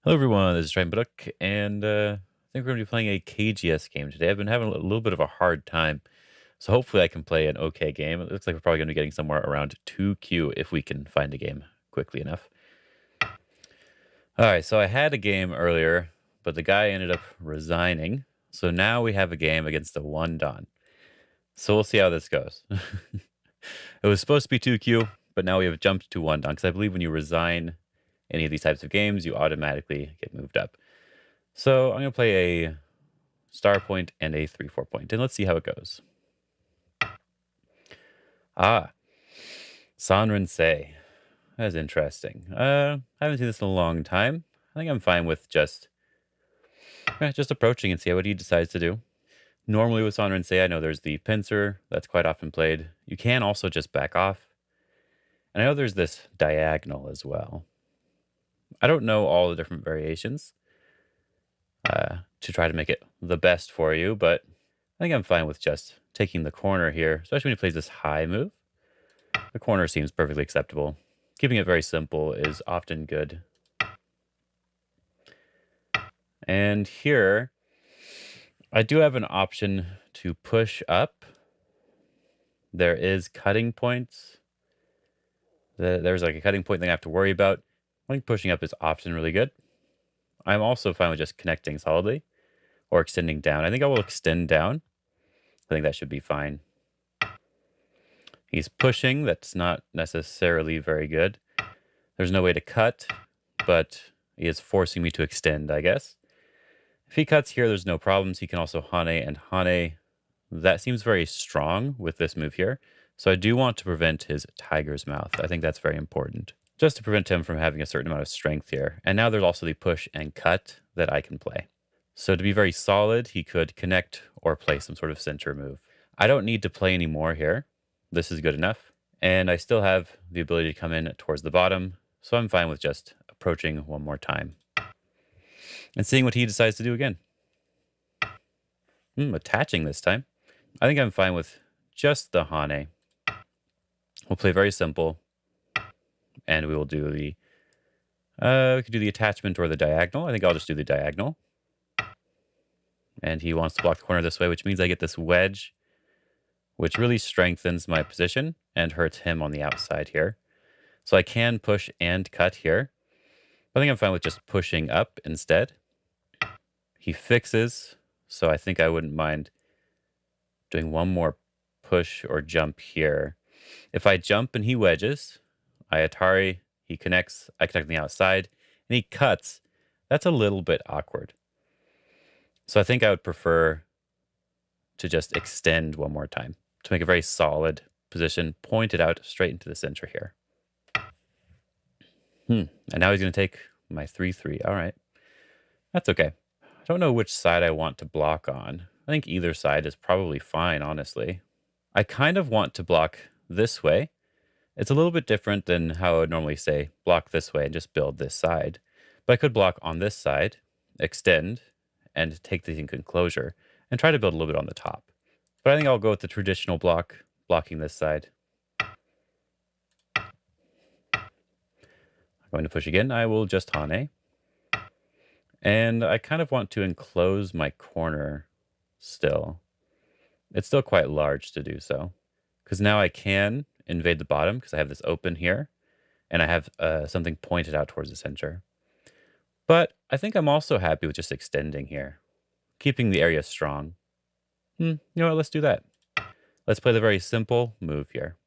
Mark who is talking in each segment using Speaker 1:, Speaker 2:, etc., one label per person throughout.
Speaker 1: Hello everyone, this is Baduk, and I think we're going to be playing a KGS game today. I've been having a little bit of a hard time, so hopefully I can play an okay game. It looks like we're probably going to be getting somewhere around 2Q if we can find a game quickly enough. Alright, so I had a game earlier, but the guy ended up resigning, so now we have a game against a 1-don. So we'll see how this goes. It was supposed to be 2Q, but now we have jumped to 1-don, because I believe when you resign any of these types of games, you automatically get moved up. So I'm going to play a star point and a 3-4 point, and let's see how it goes. Ah, Sanren-sei. That's interesting. I haven't seen this in a long time. I think I'm fine with just approaching and see what he decides to do. Normally with Sanren-sei, I know there's the pincer. That's quite often played. You can also just back off. And I know there's this diagonal as well. I don't know all the different variations to try to make it the best for you, but I think I'm fine with just taking the corner here, especially when he plays this high move. The corner seems perfectly acceptable. Keeping it very simple is often good. And here, I do have an option to push up. There is cutting points. There's like a cutting point thing I have to worry about. I think pushing up is often really good. I'm also fine with just connecting solidly or extending down. I think I will extend down. I think that should be fine. He's pushing. That's not necessarily very good. There's no way to cut, but he is forcing me to extend, I guess. If he cuts here, there's no problems. He can also Hane and Hane. That seems very strong with this move here. So I do want to prevent his tiger's mouth. I think that's very important. Just to prevent him from having a certain amount of strength here. And now there's also the push and cut that I can play. So to be very solid, he could connect or play some sort of center move. I don't need to play any more here. This is good enough. And I still have the ability to come in towards the bottom. So I'm fine with just approaching one more time. And seeing what he decides to do again. Attaching this time. I think I'm fine with just the Hane. We'll play very simple. And we will do the... we could do the attachment or the diagonal. I think I'll just do the diagonal. And he wants to block the corner this way, which means I get this wedge, which really strengthens my position and hurts him on the outside here. So I can push and cut here. I think I'm fine with just pushing up instead. He fixes, so I think I wouldn't mind doing one more push or jump here. If I jump and he wedges, I Atari, he connects, I connect on the outside, and he cuts. That's a little bit awkward. So I think I would prefer to just extend one more time to make a very solid position, point it out straight into the center here. And now he's going to take my 3-3. All right. That's okay. I don't know which side I want to block on. I think either side is probably fine, honestly. I kind of want to block this way. It's a little bit different than how I would normally say block this way and just build this side. But I could block on this side, extend, and take the enclosure, and try to build a little bit on the top. But I think I'll go with the traditional block, blocking this side. I'm going to push again. I will just Hane. And I kind of want to enclose my corner still. It's still quite large to do so. Because now I can invade the bottom because I have this open here. And I have something pointed out towards the center. But I think I'm also happy with just extending here. Keeping the area strong. You know what? Let's do that. Let's play the very simple move here.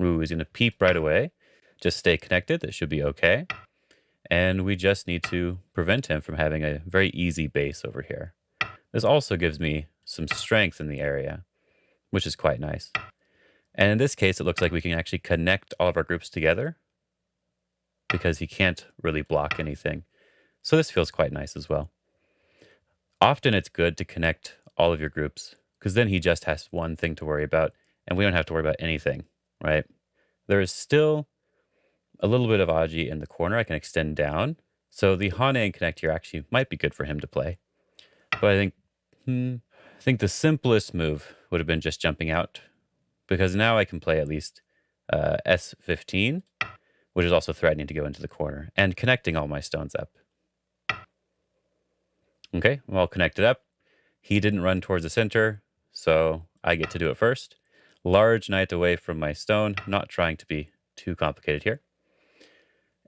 Speaker 1: Ooh, he's going to peep right away. Just stay connected. That should be okay. And we just need to prevent him from having a very easy base over here. This also gives me some strength in the area, which is quite nice. And in this case, it looks like we can actually connect all of our groups together because he can't really block anything. So this feels quite nice as well. Often it's good to connect all of your groups because then he just has one thing to worry about and we don't have to worry about anything, right? There is still a little bit of Aji in the corner. I can extend down. So the Hane and connect here actually might be good for him to play. But I think the simplest move would have been just jumping out because now I can play at least S15 which is also threatening to go into the corner and connecting all my stones up. Okay, I'm all connected up. He didn't run towards the center, so I get to do it first. Large knight away from my stone, not trying to be too complicated here.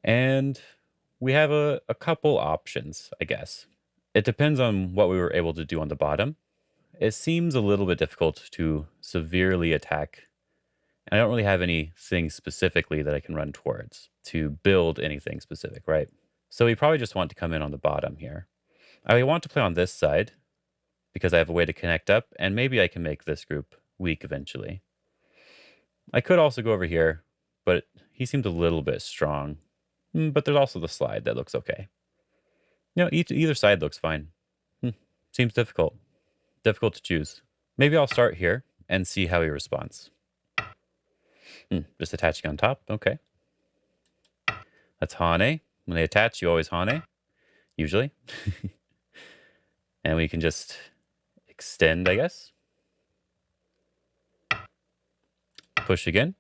Speaker 1: And we have a couple options, I guess. It depends on what we were able to do on the bottom. It seems a little bit difficult to severely attack. And I don't really have anything specifically that I can run towards to build anything specific, right? So we probably just want to come in on the bottom here. I want to play on this side because I have a way to connect up, and maybe I can make this group weak eventually. I could also go over here, but he seemed a little bit strong. But there's also the slide that looks okay. You know, either side looks fine. Seems difficult. Difficult to choose. Maybe I'll start here and see how he responds. Just attaching on top. Okay. That's Hane. When they attach, you always Hane. Usually. And we can just extend, I guess. Push again.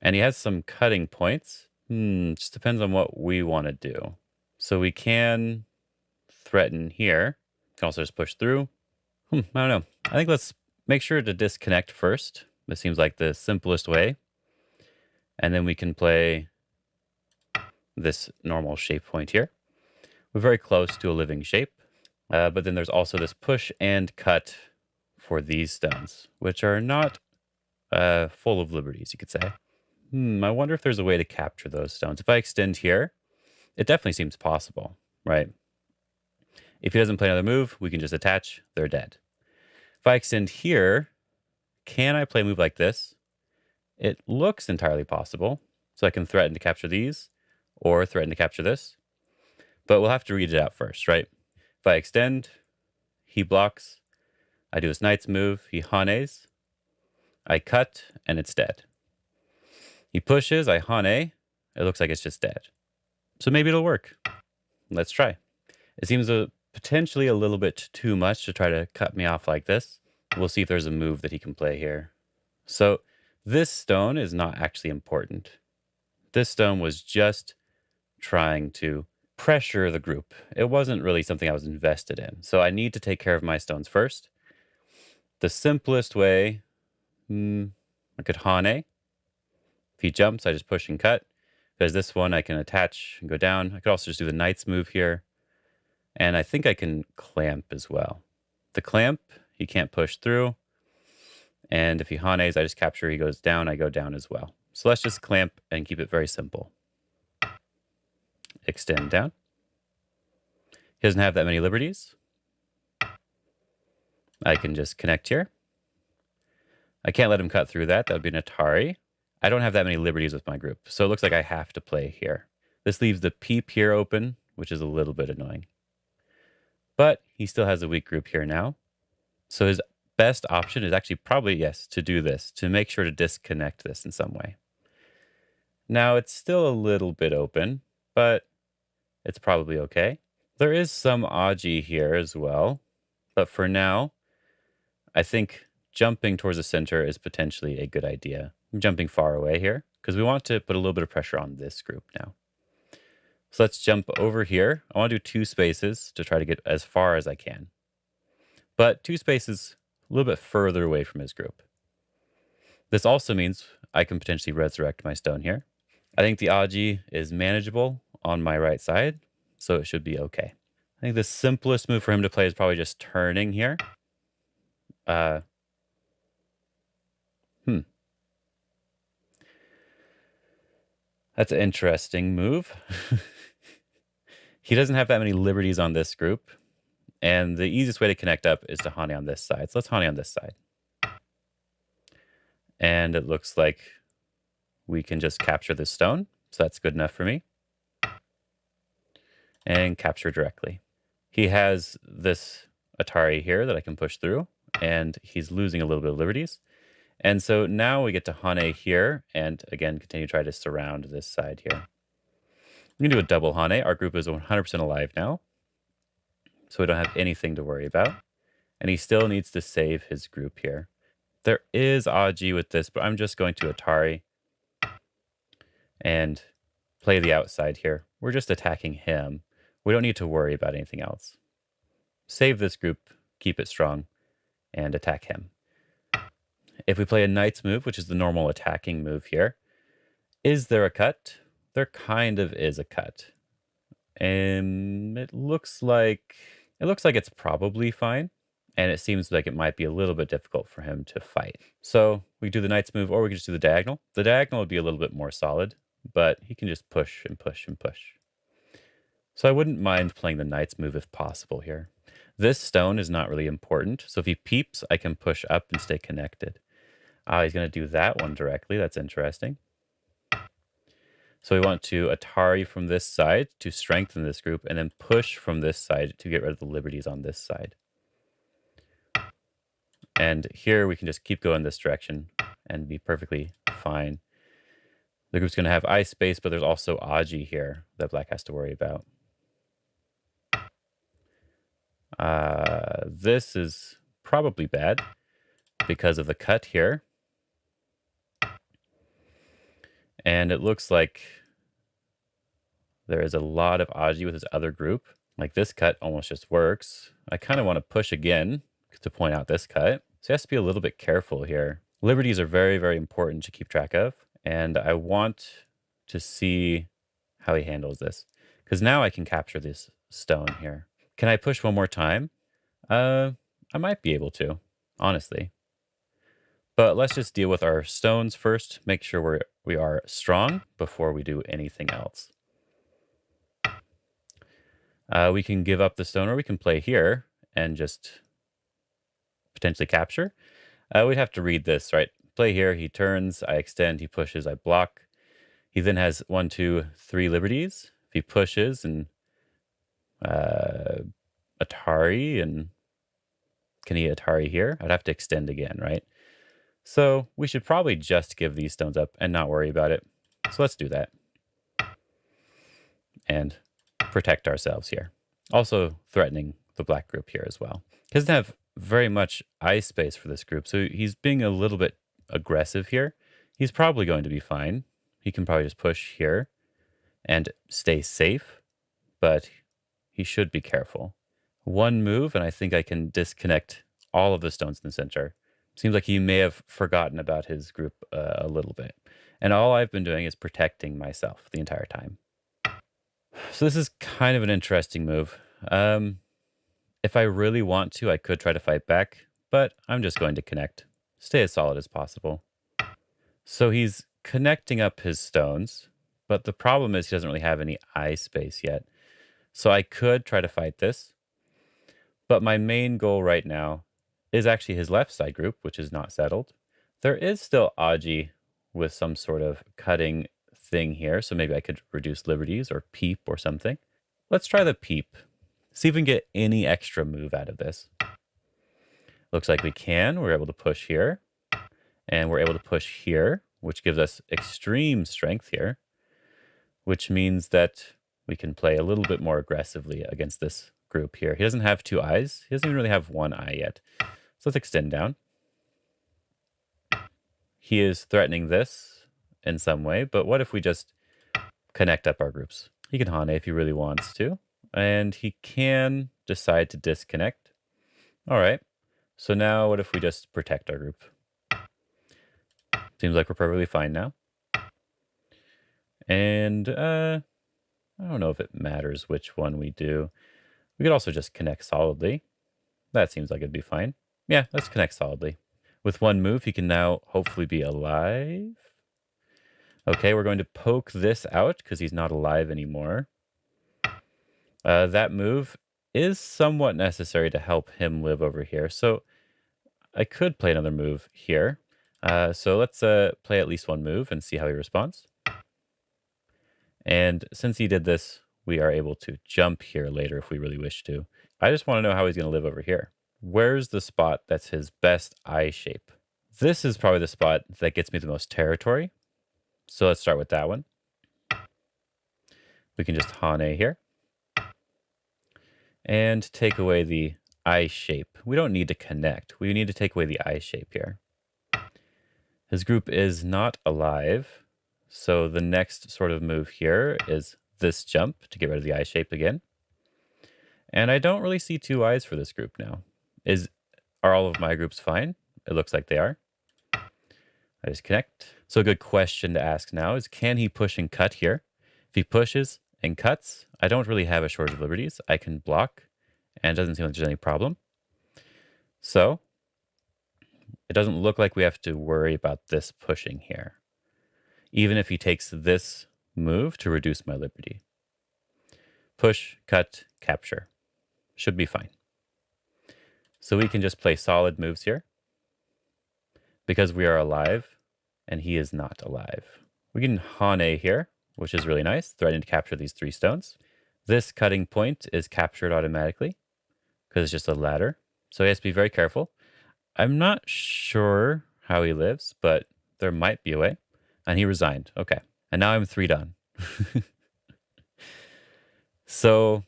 Speaker 1: And he has some cutting points. Just depends on what we want to do. So we can threaten here. Can also just push through. I don't know. I think let's make sure to disconnect first. This seems like the simplest way. And then we can play this normal shape point here. We're very close to a living shape. But then there's also this push and cut for these stones, which are not full of liberties, you could say. I wonder if there's a way to capture those stones. If I extend here, it definitely seems possible, right? If he doesn't play another move, we can just attach. They're dead. If I extend here, can I play a move like this? It looks entirely possible. So I can threaten to capture these or threaten to capture this. But we'll have to read it out first, right? If I extend, he blocks. I do his knight's move. He hanes. I cut, and it's dead. He pushes, I hane. It looks like it's just dead. So maybe it'll work. Let's try. It seems potentially a little bit too much to try to cut me off like this. We'll see if there's a move that he can play here. So this stone is not actually important. This stone was just trying to pressure the group. It wasn't really something I was invested in. So I need to take care of my stones first. The simplest way, I could hane. If he jumps, I just push and cut. There's this one I can attach and go down. I could also just do the knight's move here. And I think I can clamp as well. The clamp, he can't push through. And if he hanes, I just capture, he goes down, I go down as well. So let's just clamp and keep it very simple. Extend down. He doesn't have that many liberties. I can just connect here. I can't let him cut through that. That would be an Atari. I don't have that many liberties with my group, so it looks like I have to play here. This leaves the peep here open, which is a little bit annoying. But he still has a weak group here now. So his best option is actually probably, yes, to do this, to make sure to disconnect this in some way. Now, it's still a little bit open, but it's probably okay. There is some Aji here as well, but for now, I think jumping towards the center is potentially a good idea. I'm jumping far away here because we want to put a little bit of pressure on this group now. So let's jump over here. I want to do 2 spaces to try to get as far as I can. But 2 spaces a little bit further away from his group. This also means I can potentially resurrect my stone here. I think the Aji is manageable on my right side, so it should be okay. I think the simplest move for him to play is probably just turning here. That's an interesting move. He doesn't have that many liberties on this group. And the easiest way to connect up is to hane on this side. So let's hane on this side. And it looks like we can just capture this stone. So that's good enough for me. And capture directly. He has this Atari here that I can push through. And he's losing a little bit of liberties. And so now we get to hane here, and again, continue to try to surround this side here. We can do a double hane. Our group is 100% alive now, so we don't have anything to worry about. And he still needs to save his group here. There is Aji with this, but I'm just going to Atari. and play the outside here. We're just attacking him. We don't need to worry about anything else. Save this group, keep it strong, and attack him. If we play a knight's move, which is the normal attacking move here, is there a cut? There kind of is a cut. And it looks like it's probably fine. And it seems like it might be a little bit difficult for him to fight. So we do the knight's move, or we can just do the diagonal. The diagonal would be a little bit more solid, but he can just push and push and push. So I wouldn't mind playing the knight's move if possible here. This stone is not really important, so if he peeps, I can push up and stay connected. He's going to do that one directly. That's interesting. So we want to Atari from this side to strengthen this group, and then push from this side to get rid of the liberties on this side. And here we can just keep going this direction and be perfectly fine. The group's going to have eye space, but there's also Aji here that black has to worry about. This is probably bad because of the cut here. And it looks like there is a lot of Aji with his other group. Like this cut almost just works. I kind of want to push again to point out this cut. So he has to be a little bit careful here. Liberties are very, very important to keep track of. And I want to see how he handles this. Because now I can capture this stone here. Can I push one more time? I might be able to, honestly. But let's just deal with our stones first. Make sure we are strong before we do anything else. We can give up the stone, or we can play here and just potentially capture. We'd have to read this, right? Play here, he turns, I extend, he pushes, I block. He then has 1, 2, 3 liberties. If he pushes and Atari, and can he Atari here? I'd have to extend again, right? So we should probably just give these stones up and not worry about it. So let's do that. And protect ourselves here. Also threatening the black group here as well. He doesn't have very much eye space for this group, so he's being a little bit aggressive here. He's probably going to be fine. He can probably just push here and stay safe, but he should be careful. One move, and I think I can disconnect all of the stones in the center. Seems like he may have forgotten about his group a little bit. And all I've been doing is protecting myself the entire time. So this is kind of an interesting move. If I really want to, I could try to fight back, but I'm just going to connect. Stay as solid as possible. So he's connecting up his stones, but the problem is he doesn't really have any eye space yet. So I could try to fight this, but my main goal right now is actually his left side group, which is not settled. There is still Aji with some sort of cutting thing here, so maybe I could reduce liberties or peep or something. Let's try the peep. See if we can get any extra move out of this. Looks like we can. We're able to push here, and we're able to push here, which gives us extreme strength here, which means that we can play a little bit more aggressively against this group here. He doesn't have 2 eyes. He doesn't even really have 1 eye yet. So let's extend down. He is threatening this in some way, but what if we just connect up our groups? He can Hane if he really wants to, and he can decide to disconnect. All right, so now what if we just protect our group? Seems like we're perfectly fine now. And I don't know if it matters which one we do. We could also just connect solidly. That seems like it'd be fine. Yeah, let's connect solidly. With one move, he can now hopefully be alive. Okay, we're going to poke this out because he's not alive anymore. That move is somewhat necessary to help him live over here. So I could play another move here. So let's play at least one move and see how he responds. And since he did this, we are able to jump here later if we really wish to. I just want to know how he's going to live over here. Where's the spot that's his best eye shape? This is probably the spot that gets me the most territory. So let's start with that one. We can just Hane here. And take away the eye shape. We don't need to connect. We need to take away the eye shape here. His group is not alive. So the next sort of move here is this jump to get rid of the eye shape again. And I don't really see two eyes for this group now. Are all of my groups fine? It looks like they are. I just connect. So a good question to ask now is, can he push and cut here? If he pushes and cuts, I don't really have a shortage of liberties. I can block, and it doesn't seem like there's any problem. So it doesn't look like we have to worry about this pushing here, even if he takes this move to reduce my liberty. Push, cut, capture. Should be fine. So we can just play solid moves here because we are alive and he is not alive. We can Hane here, which is really nice, threatening to capture these 3 stones. This cutting point is captured automatically because it's just a ladder. So he has to be very careful. I'm not sure how he lives, but there might be a way. And he resigned. Okay. And now I'm 3 done. So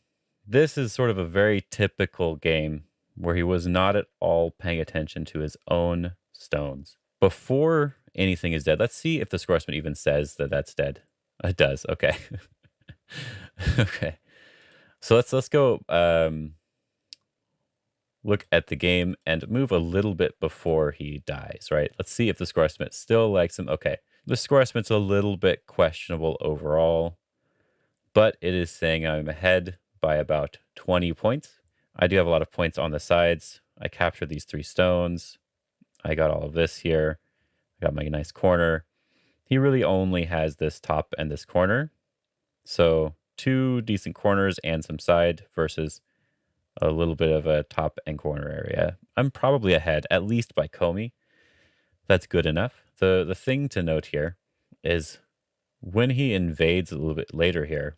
Speaker 1: this is sort of a very typical game where he was not at all paying attention to his own stones. Before anything is dead, let's see if the scoresman even says that that's dead. It does. Okay. Okay. So let's go look at the game and move a little bit before he dies, right? Let's see if the scoresmith still likes him. Okay. The scoresmith's a little bit questionable overall, but it is saying I'm ahead by about 20 points. I do have a lot of points on the sides. I captured these 3 stones. I got all of this here. I got my nice corner. He really only has this top and this corner. So 2 decent corners and some side versus a little bit of a top and corner area. I'm probably ahead, at least by Comey. That's good enough. The thing to note here is when he invades a little bit later here,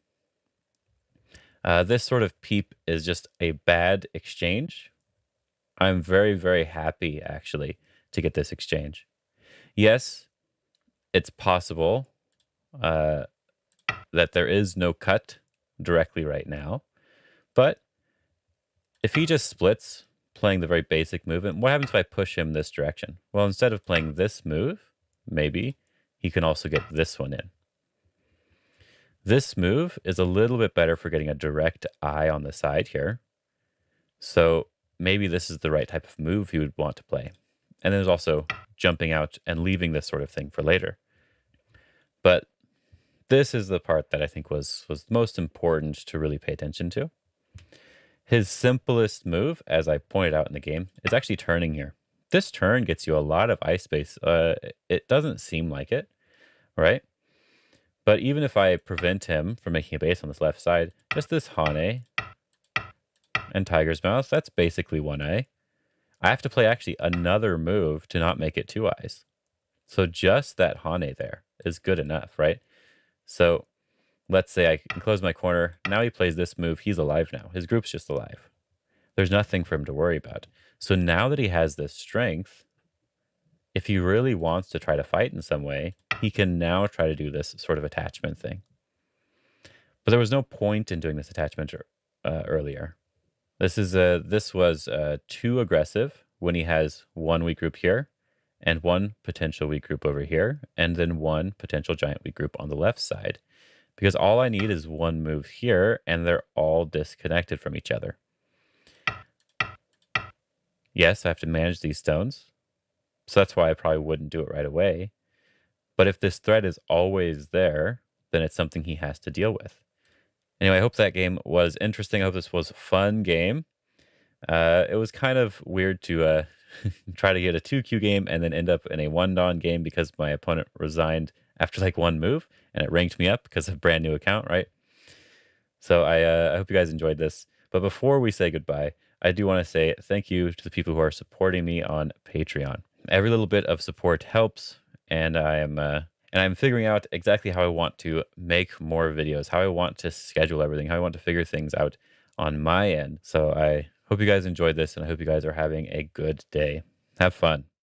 Speaker 1: this sort of peep is just a bad exchange. I'm very, very happy, actually, to get this exchange. Yes, it's possible that there is no cut directly right now. But if he just splits, playing the very basic movement, what happens if I push him this direction? Well, instead of playing this move, maybe he can also get this one in. This move is a little bit better for getting a direct eye on the side here. So maybe this is the right type of move he would want to play. And then there's also jumping out and leaving this sort of thing for later. But this is the part that I think was most important to really pay attention to. His simplest move, as I pointed out in the game, is actually turning here. This turn gets you a lot of ice space. It doesn't seem like it, right? But even if I prevent him from making a base on this left side, just this Hane and Tiger's Mouth, that's basically 1 eye. I have to play actually another move to not make it 2 eyes. So just that Hane there is good enough, right? So let's say I can close my corner. Now he plays this move. He's alive now. His group's just alive. There's nothing for him to worry about. So now that he has this strength, if he really wants to try to fight in some way, he can now try to do this sort of attachment thing. But there was no point in doing this attachment earlier. This was too aggressive when he has 1 weak group here and 1 potential weak group over here, and then 1 potential giant weak group on the left side. Because all I need is 1 move here, and they're all disconnected from each other. Yes, I have to manage these stones. So that's why I probably wouldn't do it right away. But if this threat is always there, then it's something he has to deal with. Anyway, I hope that game was interesting. I hope this was a fun game. It was kind of weird to try to get a 2Q game and then end up in a 1-Dawn game because my opponent resigned after like 1 move, and it ranked me up because of a brand new account, right? So I hope you guys enjoyed this. But before we say goodbye, I do want to say thank you to the people who are supporting me on Patreon. Every little bit of support helps, and I'm figuring out exactly how I want to make more videos, how I want to schedule everything, how I want to figure things out on my end. So I hope you guys enjoyed this, and I hope you guys are having a good day. Have fun.